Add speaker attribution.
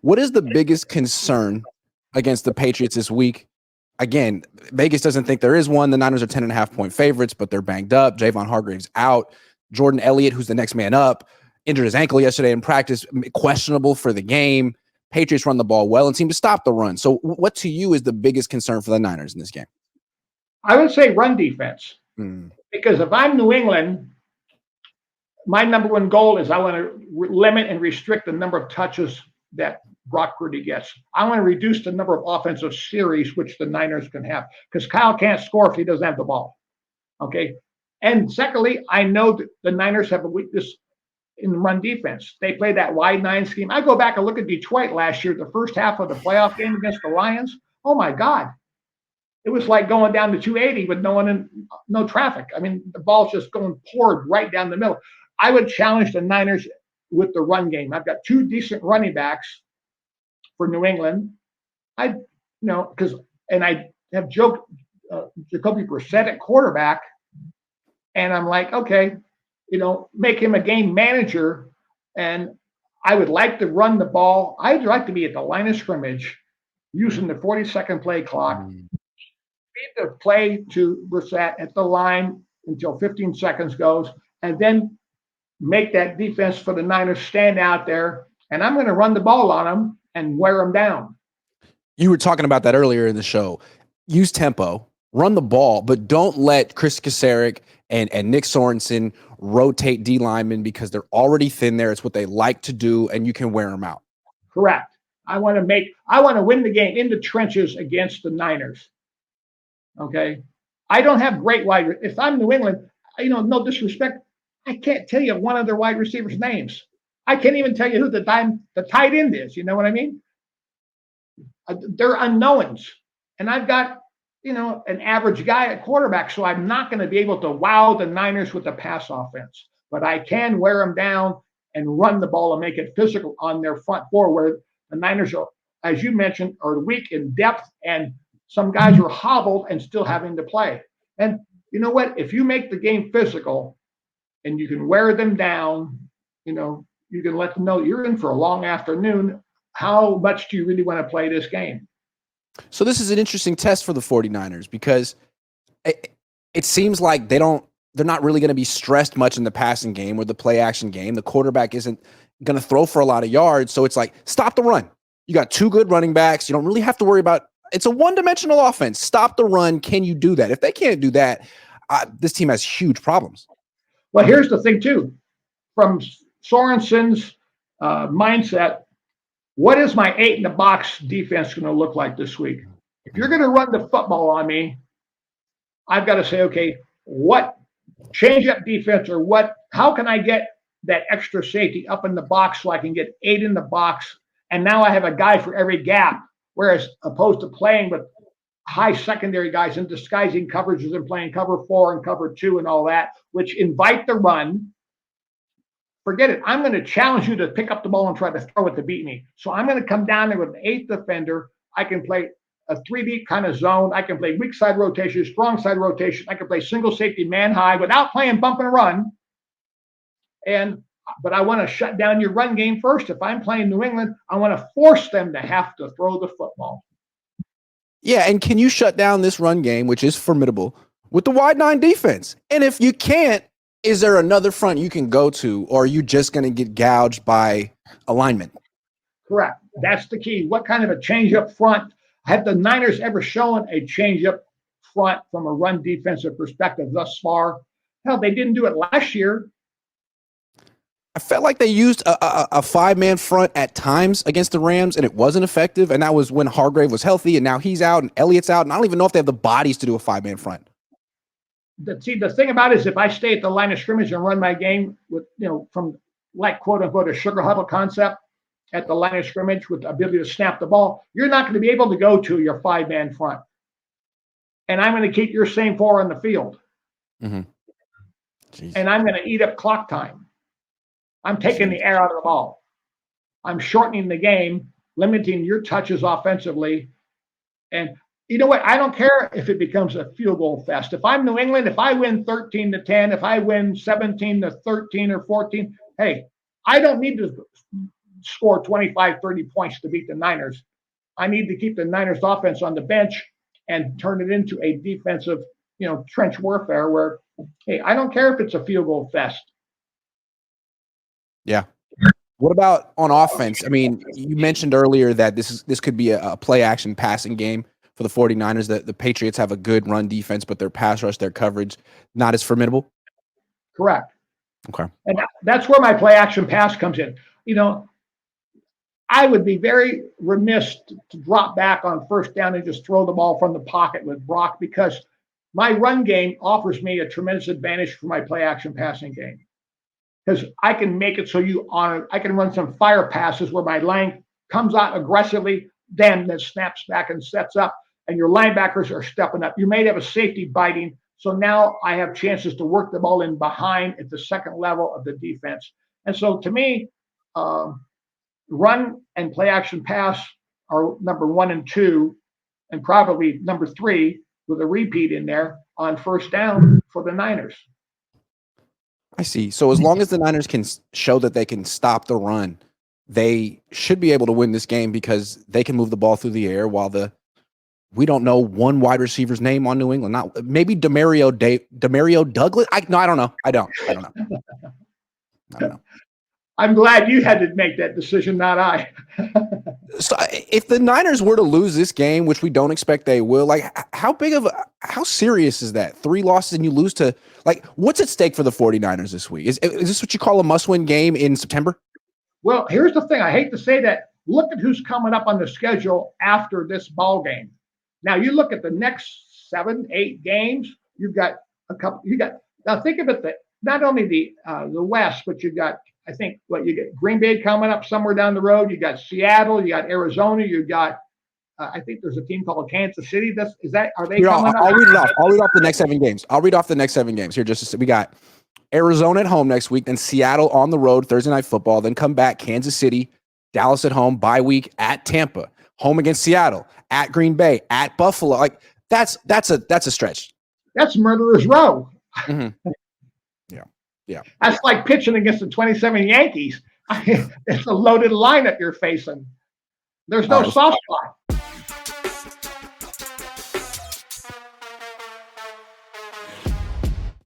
Speaker 1: What is the biggest concern against the Patriots this week? Again, Vegas doesn't think there is one. The Niners are 10.5-point favorites, but they're banged up. Javon Hargrave's out. Jordan Elliott, who's the next man up, injured his ankle yesterday in practice, questionable for the game. Patriots run the ball well and seem to stop the run. So what to you is the biggest concern for the Niners in this game?
Speaker 2: I would say run defense. Because if I'm New England, my number one goal is I want to limit and restrict the number of touches that Brock Purdy gets. I want to reduce the number of offensive series which the Niners can have, because Kyle can't score if he doesn't have the ball. Okay. And secondly, I know that the Niners have a weakness in the run defense. They play that wide nine scheme. I go back and look at Detroit last year, the first half of the playoff game against the Lions. Oh my God. It was like going down to 280 with no traffic. I mean, the ball's just going poured right down the middle. I would challenge the Niners with the run game. I've got two decent running backs for New England. I have joked Jacoby Brissett at quarterback, and I'm like, okay, make him a game manager, and I would like to run the ball. I'd like to be at the line of scrimmage using the 40-second play clock. Feed the play to Brissett at the line until 15 seconds goes, and then make that defense for the Niners stand out there, and I'm going to run the ball on them and wear them down.
Speaker 1: You were talking about that earlier in the show. Use tempo, run the ball, but don't let Chris Kasarik and Nick Sorensen rotate D linemen, because they're already thin there. It's what they like to do, and you can wear them out.
Speaker 2: Correct. I want to win the game in the trenches against the Niners. Okay. I don't have great wide. If I'm New England, no disrespect, I can't tell you one of their wide receivers' names. I can't even tell you who the tight end is. You know what I mean? They're unknowns. And I've got, an average guy at quarterback, so I'm not going to be able to wow the Niners with the pass offense. But I can wear them down and run the ball and make it physical on their front four, where the Niners are, as you mentioned, are weak in depth, and some guys are hobbled and still having to play. And you know what? If you make the game physical and you can wear them down, you can let them know you're in for a long afternoon. How much do you really want to play this game?
Speaker 1: So this is an interesting test for the 49ers, because it seems like they're not really going to be stressed much in the passing game or the play action game. The quarterback isn't going to throw for a lot of yards. So it's like, stop the run. You got two good running backs. You don't really have to worry about, it's a one-dimensional offense. Stop the run. Can you do that? If they can't do that, this team has huge problems.
Speaker 2: Well, here's the thing too, from Sorensen's mindset, what is my 8-in-the-box defense going to look like this week? If you're going to run the football on me, I've got to say, okay, what change up defense, or how can I get that extra safety up in the box so I can get 8 in the box? And now I have a guy for every gap, whereas opposed to playing with high secondary guys and disguising coverages and playing cover 4 and cover 2 and all that, which invite the run. Forget it. I'm going to challenge you to pick up the ball and try to throw it to beat me. So I'm going to come down there with an 8th defender. I can play a 3-deep kind of zone. I can play weak side rotation, strong side rotation. I can play single safety man high without playing bump and run. But I want to shut down your run game first. If I'm playing New England, I want to force them to have to throw the football.
Speaker 1: Yeah, and can you shut down this run game, which is formidable, with the wide 9 defense? And if you can't, is there another front you can go to, or are you just going to get gouged by alignment?
Speaker 2: Correct. That's the key. What kind of a change-up front? Have the Niners ever shown a change-up front from a run defensive perspective thus far? Hell, they didn't do it last year.
Speaker 1: I felt like they used a 5-man front at times against the Rams, and it wasn't effective, and that was when Hargrave was healthy, and now he's out, and Elliott's out, and I don't even know if they have the bodies to do a 5-man front.
Speaker 2: The thing about it is, if I stay at the line of scrimmage and run my game with, from like quote unquote a sugar huddle concept at the line of scrimmage with the ability to snap the ball, you're not going to be able to go to your 5-man front. And I'm going to keep your same 4 on the field. Mm-hmm. And I'm going to eat up clock time. I'm taking the air out of the ball. I'm shortening the game, limiting your touches offensively. And you know what? I don't care if it becomes a field goal fest. If I'm New England, if I win 13-10, if I win 17-13 or 14, hey, I don't need to score 25, 30 points to beat the Niners. I need to keep the Niners offense on the bench and turn it into a defensive, trench warfare where, hey, I don't care if it's a field goal fest.
Speaker 1: Yeah. What about on offense? I mean, you mentioned earlier that this could be a play action passing game for the 49ers. That the Patriots have a good run defense, but their pass rush, their coverage, not as formidable.
Speaker 2: Correct.
Speaker 1: Okay.
Speaker 2: And that's where my play action pass comes in. I would be very remiss to drop back on first down and just throw the ball from the pocket with Brock, because my run game offers me a tremendous advantage for my play action passing game. Because I can make it so I can run some fire passes where my line comes out aggressively, then snaps back and sets up, and your linebackers are stepping up. You may have a safety biting, so now I have chances to work the ball in behind at the second level of the defense. And so to me, run and play action pass are number 1 and 2, and probably number 3 with a repeat in there on first down for the Niners.
Speaker 1: I see. So as long as the Niners can show that they can stop the run, they should be able to win this game, because they can move the ball through the air while we don't know one wide receiver's name on New England. Not maybe Demario Douglas. I don't know. I don't know.
Speaker 2: I'm glad you had to make that decision, not I.
Speaker 1: So if the Niners were to lose this game, which we don't expect they will, how serious is that? 3 losses and you lose to, what's at stake for the 49ers this week? Is this what you call a must-win game in September?
Speaker 2: Well, here's the thing. I hate to say that. Look at who's coming up on the schedule after this ball game. Now you look at the next 7, 8 games. You've got a couple. Now think of it, not only the West, but you've got, I think, you get Green Bay coming up somewhere down the road. You got Seattle. You got Arizona. You got, I think there's a team called Kansas City. Are they coming up?
Speaker 1: I'll read it off. I'll read off the next 7 games. Here, we got Arizona at home next week, then Seattle on the road Thursday Night Football, then come back Kansas City, Dallas at home, bye week at Tampa, home against Seattle, at Green Bay, at Buffalo. That's a stretch.
Speaker 2: That's murderer's row.
Speaker 1: Mm-hmm. Yeah.
Speaker 2: That's like pitching against the 27 Yankees. It's a loaded lineup you're facing. There's no soft spot.